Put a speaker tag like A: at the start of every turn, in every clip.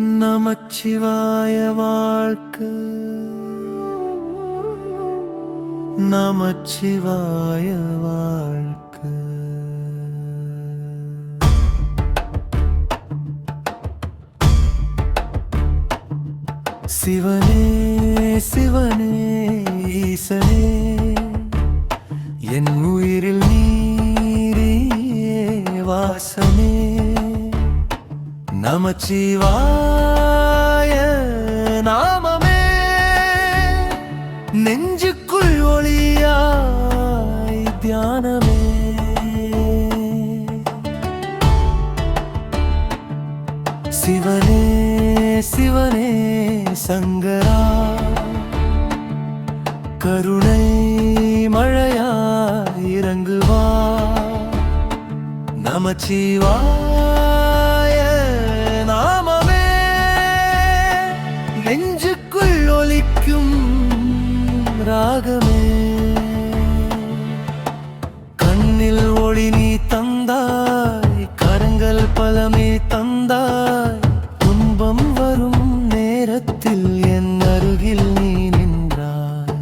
A: நமச்சிவாய வாழ்க்கை, நமச்சிவாய வாழ்க்கை. சிவனே சிவனே ஈசனே, என் உயிரில் நீரே வாசனே. நமச்சிவாய நாமமே நெஞ்சுக்குள் ஒளியாய் தியானமே. சிவனே சிவனே சங்கரா, கருணை மழையாய் இறங்குவா. நமச்சிவாய நாமமே நெஞ்சுக்குள் ஒலிக்கும் ராகமே. கண்ணில் ஒளி நீ தந்தாய், கரங்கள் பலமே தந்தாய். துன்பம் வரும் நேரத்தில் என் அருகில் நீ நின்றாய்.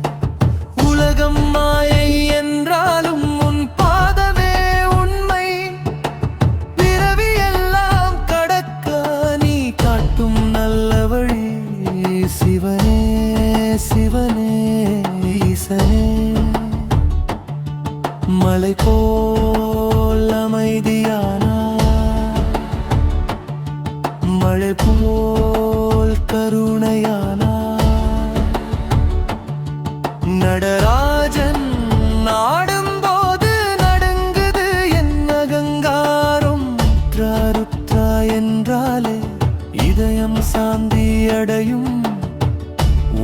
A: உலகம் மாயை என்றாலும் உன் பாதமே உண்மை. பிறவி எல்லாம் கடக்க நீ காட்டும் நல்ல வழி. சிவனே சிவனே ஈசனே, மலை போல் அமைதியானா, மழை போல் கருணையானா. நடராஜன் நாடும்போது நடுங்குது என் அகங்காரம். ருத்ரா என்றாலே இதயம் சாந்தி அடையும்.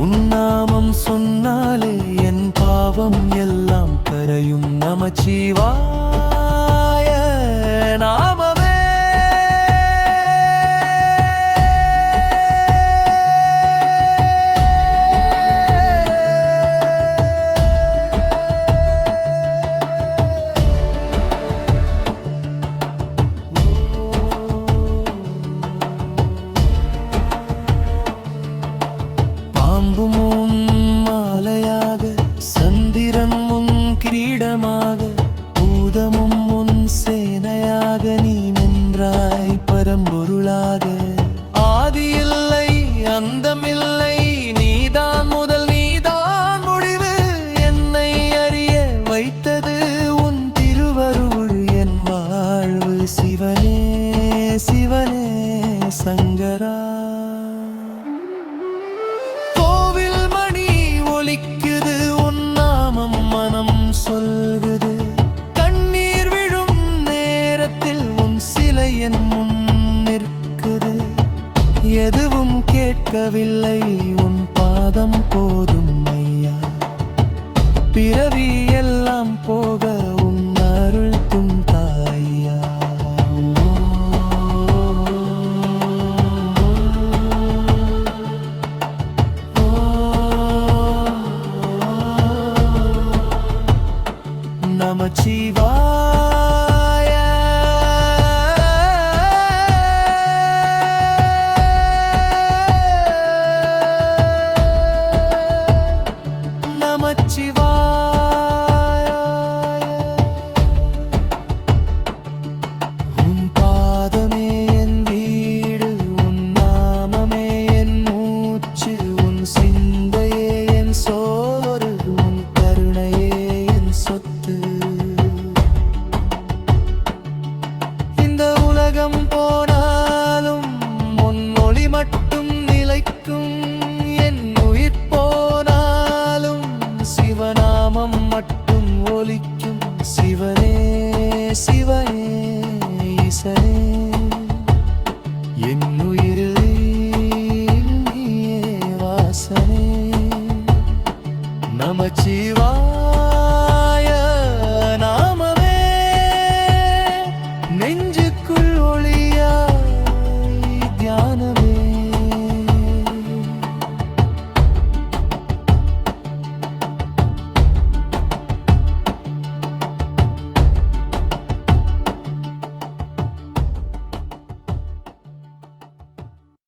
A: உன்னாமம் சொன்னாலே என் பாவம் எல்லாம் கரையும். நமச்சிவாய நாமமே பாம்பும் மாலையாக, சந்திரன் முன் கிரீடமாக, பூதமும் முன் சேனையாக நீ நின்றாய் பரம்பொருளாக. ஆதி இல்லை அந்தமில்லை, நீதான் முதல் நீதான் முடிவு. என்னை அறிய வைத்தது உன் திருவருள் என் வாழ்வு. சிவனே சிவனே சங்கரா, உன் நாமம் மனம் சொல்வது. கண்ணீர் விழும் நேரத்தில் உன் சிலை என் முன் நிற்குது. எதுவும் கேட்கவில்லை, உன் பாதம் போதும் ஐயா. பிறவி எல்லாம் போக உன் அருள் தும் தாயா. நமச்சிவாய நமச்சிவாய. உன் பாதமே என் வீடு, உன் நாமமே என் மூச்சு. உன் சிந்தையே என் சோறு, உன் கருணையே என் சொத்து. இந்த உலகம் போன